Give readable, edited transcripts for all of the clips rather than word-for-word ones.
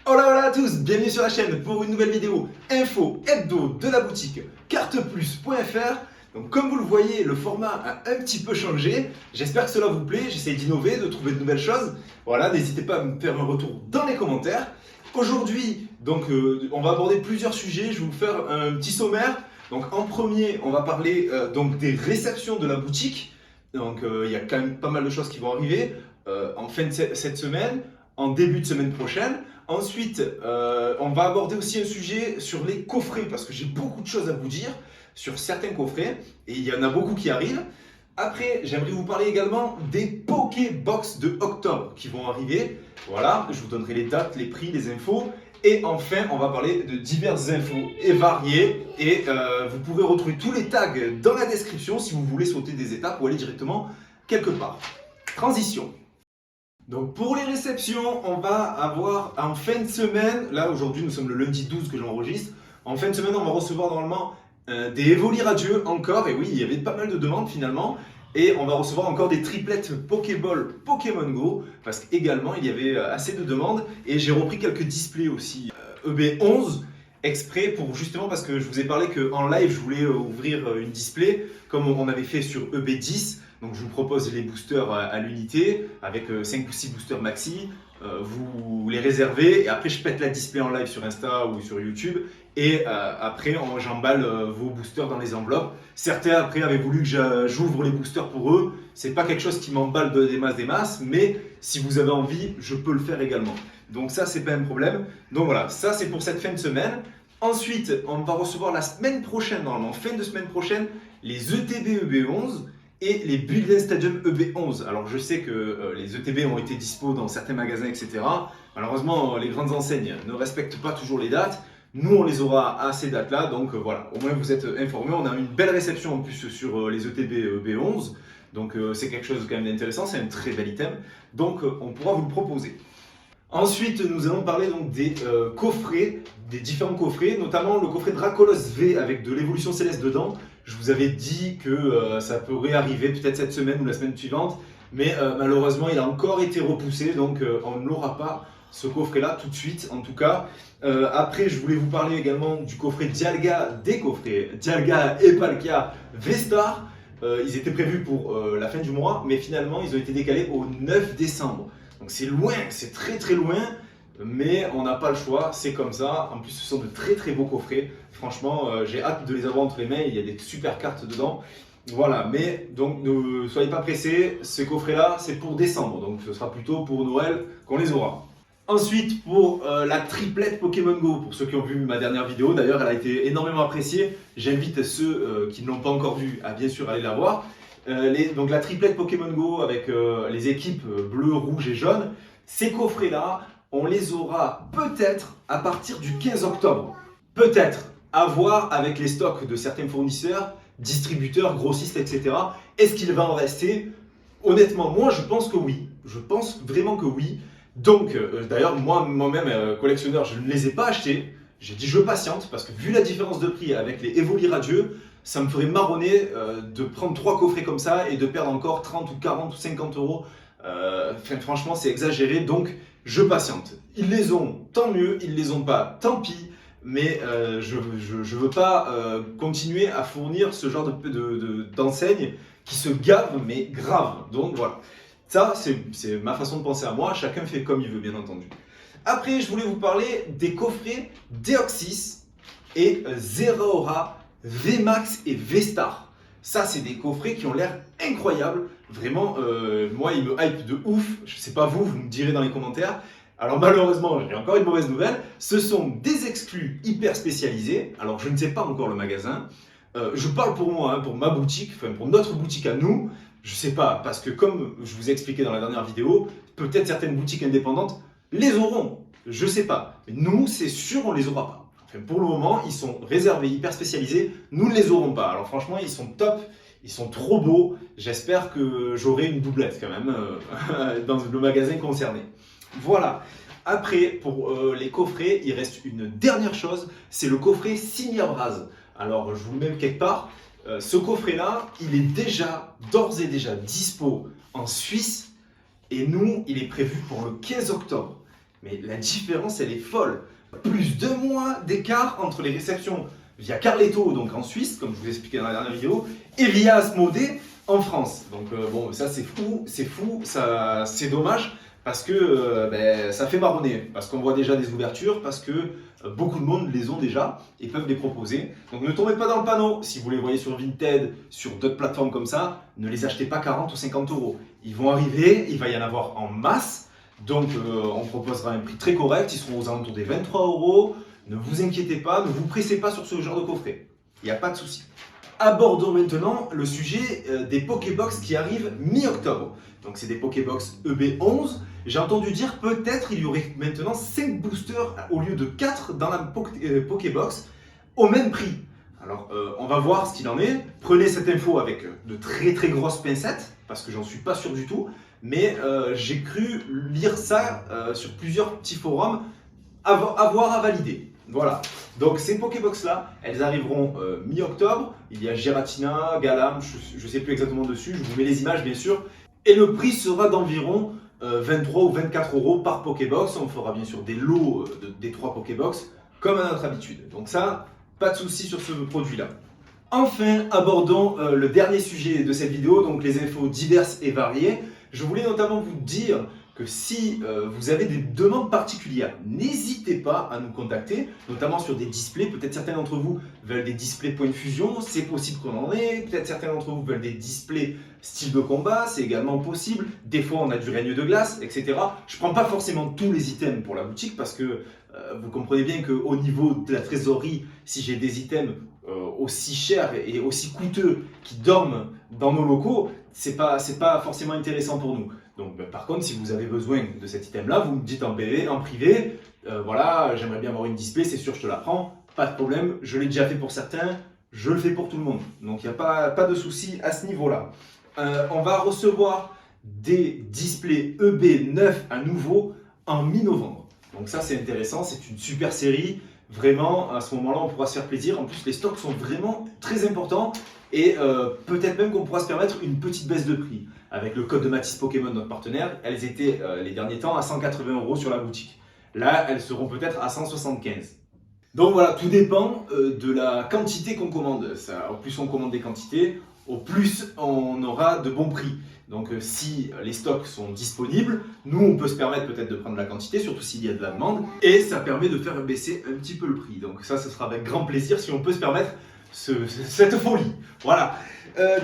Hola hola à tous, bienvenue sur la chaîne pour une nouvelle vidéo info hebdo de la boutique carteplus.fr. Donc comme vous le voyez, le format a un petit peu changé. J'espère que cela vous plaît, j'essaie d'innover, de trouver de nouvelles choses. Voilà, n'hésitez pas à me faire un retour dans les commentaires. Aujourd'hui, on va aborder plusieurs sujets, je vais vous faire un petit sommaire. Donc en premier, on va parler des réceptions de la boutique. Donc il y a quand même pas mal de choses qui vont arriver en fin de cette semaine, en début de semaine prochaine. Ensuite, on va aborder aussi un sujet sur les coffrets, parce que j'ai beaucoup de choses à vous dire sur certains coffrets, et il y en a beaucoup qui arrivent. Après, j'aimerais vous parler également des Pokébox de octobre qui vont arriver. Voilà, je vous donnerai les dates, les prix, les infos. Et enfin, on va parler de diverses infos et variées. Et vous pourrez retrouver tous les tags dans la description si vous voulez sauter des étapes ou aller directement quelque part. Transition. Donc pour les réceptions, on va avoir en fin de semaine, là aujourd'hui nous sommes le lundi 12 que j'enregistre, en fin de semaine on va recevoir normalement des Evoli radieux encore, et oui il y avait pas mal de demandes finalement, et on va recevoir encore des triplettes Pokéball Pokémon Go, parce qu'également il y avait assez de demandes, et j'ai repris quelques displays aussi EB11, exprès pour justement parce que je vous ai parlé qu'en live je voulais ouvrir une display comme on avait fait sur EB10. Donc je vous propose les boosters à l'unité avec 5 ou 6 boosters maxi. Vous les réservez et après je pète la display en live sur Insta ou sur YouTube. Et après j'emballe vos boosters dans les enveloppes. Certains après avaient voulu que j'ouvre les boosters pour eux. C'est pas quelque chose qui m'emballe des masses, mais si vous avez envie, je peux le faire également. Donc ça c'est pas un problème. Donc voilà, ça c'est pour cette fin de semaine. Ensuite, on va recevoir la semaine prochaine, normalement fin de semaine prochaine, les ETB EB11 et les Build Stadium EB11. Alors je sais que les ETB ont été dispo dans certains magasins, etc. Malheureusement, les grandes enseignes ne respectent pas toujours les dates. Nous, on les aura à ces dates-là, donc voilà, au moins vous êtes informés. On a une belle réception en plus sur les ETB EB11. Donc c'est quelque chose quand même d'intéressant, c'est un très bel item. Donc on pourra vous le proposer. Ensuite, nous allons parler donc des coffrets, des différents coffrets, notamment le coffret Dracolos V avec de l'évolution céleste dedans. Je vous avais dit que ça pourrait arriver peut-être cette semaine ou la semaine suivante, mais malheureusement il a encore été repoussé, donc on n'aura pas ce coffret-là tout de suite en tout cas. Après, je voulais vous parler également du coffret Dialga, des coffrets Dialga et Palkia V-Star. Ils étaient prévus pour la fin du mois, mais finalement ils ont été décalés au 9 décembre. Donc c'est loin, c'est très très loin, mais on n'a pas le choix, c'est comme ça. En plus, ce sont de très très beaux coffrets. Franchement, j'ai hâte de les avoir entre les mains, il y a des super cartes dedans. Voilà, mais donc ne soyez pas pressés, ces coffrets-là, c'est pour décembre, donc ce sera plutôt pour Noël qu'on les aura. Ensuite, pour la triplette Pokémon Go, pour ceux qui ont vu ma dernière vidéo, d'ailleurs elle a été énormément appréciée. J'invite ceux qui ne l'ont pas encore vue à bien sûr aller la voir. Donc la triplette Pokémon Go avec les équipes bleu, rouge et jaune, ces coffrets-là, on les aura peut-être à partir du 15 octobre. Peut-être, à voir avec les stocks de certains fournisseurs, distributeurs, grossistes, etc. Est-ce qu'il va en rester? Honnêtement, moi je pense que oui. Je pense vraiment que oui. Donc, d'ailleurs, moi-même, collectionneur, je ne les ai pas achetés. J'ai dit je patiente parce que vu la différence de prix avec les Evoli radieux, ça me ferait marronner de prendre 3 coffrets comme ça et de perdre encore 30 ou 40 ou 50 euros. Franchement, c'est exagéré, donc je patiente. Ils les ont, tant mieux, ils les ont pas, tant pis, mais je ne veux pas continuer à fournir ce genre d'enseigne qui se gave, mais grave. Donc voilà, ça c'est ma façon de penser à moi, chacun fait comme il veut, bien entendu. Après, je voulais vous parler des coffrets Deoxys et Zeraora VMAX et V-Star. Ça, c'est des coffrets qui ont l'air incroyables. Vraiment, moi, ils me hype de ouf. Je sais pas vous, vous me direz dans les commentaires. Alors malheureusement, j'ai encore une mauvaise nouvelle. Ce sont des exclus hyper spécialisés. Alors, je ne sais pas encore le magasin. Je parle pour moi, hein, pour ma boutique, enfin pour notre boutique à nous. Je sais pas, parce que comme je vous ai expliqué dans la dernière vidéo, peut-être certaines boutiques indépendantes les auront. Je sais pas. Mais nous, c'est sûr, on les aura pas. Pour le moment, ils sont réservés, hyper spécialisés. Nous ne les aurons pas. Alors franchement, ils sont top. Ils sont trop beaux. J'espère que j'aurai une doublette quand même dans le magasin concerné. Voilà. Après, pour les coffrets, il reste une dernière chose. C'est le coffret Signabras. Alors, je vous le mets quelque part. Ce coffret-là, il est d'ores et déjà dispo en Suisse. Et nous, il est prévu pour le 15 octobre. mais la différence elle est folle. Plus de mois d'écart entre les réceptions via Carletto, donc en Suisse, comme je vous expliquais dans la dernière vidéo, et via Asmodée en France. Donc bon, ça c'est fou, ça c'est dommage parce que ça fait marronner, parce qu'on voit déjà des ouvertures, parce que beaucoup de monde les ont déjà et peuvent les proposer. Donc ne tombez pas dans le panneau, si vous les voyez sur Vinted, sur d'autres plateformes comme ça, ne les achetez pas 40 ou 50 euros. Ils vont arriver, il va y en avoir en masse, donc on proposera un prix très correct, ils seront aux alentours des 23 euros. Ne vous inquiétez pas, ne vous pressez pas sur ce genre de coffret, il n'y a pas de souci. Abordons maintenant le sujet des Pokébox qui arrivent mi-octobre. Donc c'est des Pokébox EB11. J'ai entendu dire peut-être il y aurait maintenant 5 boosters au lieu de 4 dans la Pokébox au même prix. Alors on va voir ce qu'il en est. Prenez cette info avec de très grosses pincettes parce que j'en suis pas sûr du tout. Mais j'ai cru lire ça sur plusieurs petits forums à valider. Voilà, donc ces Pokébox là, elles arriveront mi-octobre. Il y a Giratina, Galam, je ne sais plus exactement dessus, je vous mets les images bien sûr. Et le prix sera d'environ 23 ou 24 euros par Pokébox. On fera bien sûr des lots des 3 Pokébox comme à notre habitude. Donc ça, pas de souci sur ce produit là. Enfin, abordons le dernier sujet de cette vidéo, donc les infos diverses et variées. Je voulais notamment vous dire que si vous avez des demandes particulières, n'hésitez pas à nous contacter, notamment sur des displays. Peut-être certains d'entre vous veulent des displays point de fusion, c'est possible qu'on en ait. Peut-être certains d'entre vous veulent des displays style de combat, c'est également possible. Des fois, on a du règne de glace, etc. Je ne prends pas forcément tous les items pour la boutique parce que vous comprenez bien qu'au niveau de la trésorerie, si j'ai des items aussi chers et aussi coûteux qui dorment dans nos locaux, c'est pas forcément intéressant pour nous. Donc par contre, si vous avez besoin de cet item-là, vous me dites en privé, voilà, j'aimerais bien avoir une display, c'est sûr, je te la prends, pas de problème, je l'ai déjà fait pour certains, je le fais pour tout le monde. Donc il n'y a pas de souci à ce niveau-là. On va recevoir des displays EB9 à nouveau en mi-novembre. Donc ça c'est intéressant, c'est une super série. Vraiment, à ce moment-là, on pourra se faire plaisir. En plus, les stocks sont vraiment très importants et peut-être même qu'on pourra se permettre une petite baisse de prix. Avec le code de Matisse Pokémon, notre partenaire, elles étaient les derniers temps à 180 euros sur la boutique. Là, elles seront peut-être à 175. Donc voilà, tout dépend de la quantité qu'on commande. Au plus on commande des quantités, au plus on aura de bons prix. Donc si les stocks sont disponibles, nous on peut se permettre peut-être de prendre la quantité, surtout s'il y a de la demande, et ça permet de faire baisser un petit peu le prix. Donc ça, ce sera avec grand plaisir si on peut se permettre cette folie. Voilà.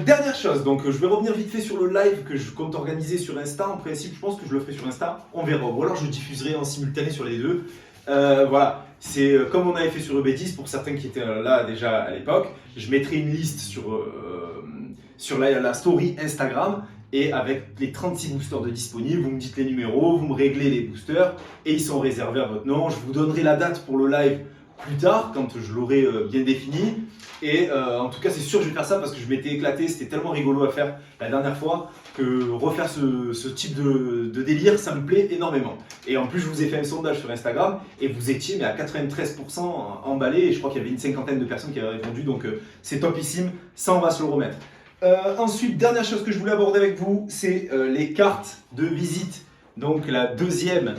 Dernière chose, donc je vais revenir vite fait sur le live que je compte organiser sur Insta. En principe, je pense que je le ferai sur Insta, on verra. Ou alors je diffuserai en simultané sur les deux. Voilà, c'est comme on avait fait sur EB10 pour certains qui étaient là déjà à l'époque. Je mettrai une liste sur la story Instagram. Et avec les 36 boosters de disponibles, vous me dites les numéros, vous me réglez les boosters et ils sont réservés à votre nom. Je vous donnerai la date pour le live plus tard, quand je l'aurai bien défini. Et en tout cas, c'est sûr que je vais faire ça parce que je m'étais éclaté, c'était tellement rigolo à faire la dernière fois que refaire ce type de délire, ça me plaît énormément. Et en plus, je vous ai fait un sondage sur Instagram et vous étiez mais à 93% emballés et je crois qu'il y avait une cinquantaine de personnes qui avaient répondu, donc c'est topissime, ça on va se le remettre. Ensuite, dernière chose que je voulais aborder avec vous, c'est les cartes de visite. Donc la deuxième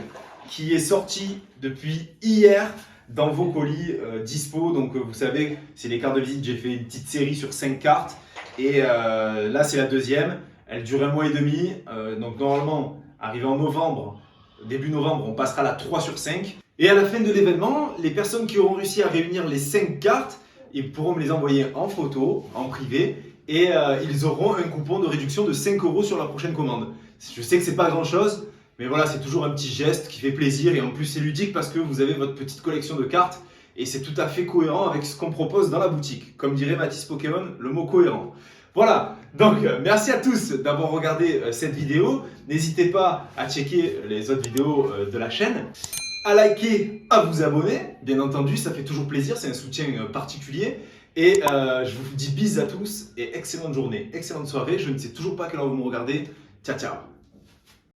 qui est sortie depuis hier dans vos colis dispo. Donc vous savez, c'est les cartes de visite, j'ai fait une petite série sur 5 cartes. Et là c'est la deuxième, elle dure 1 mois et demi. Donc normalement, arrivé en novembre, début novembre, on passera à la 3 sur 5. Et à la fin de l'événement, les personnes qui auront réussi à réunir les 5 cartes, ils pourront me les envoyer en photo, en privé. Et ils auront un coupon de réduction de 5 euros sur la prochaine commande. Je sais que c'est pas grand chose, mais voilà, c'est toujours un petit geste qui fait plaisir et en plus c'est ludique parce que vous avez votre petite collection de cartes et c'est tout à fait cohérent avec ce qu'on propose dans la boutique. Comme dirait Matisse Pokémon, le mot cohérent. Voilà, donc merci à tous d'avoir regardé cette vidéo. N'hésitez pas à checker les autres vidéos de la chaîne, à liker, à vous abonner. Bien entendu, ça fait toujours plaisir, c'est un soutien particulier. Et je vous dis bis à tous et excellente journée, excellente soirée. Je ne sais toujours pas à quelle heure vous me regardez. Ciao, ciao.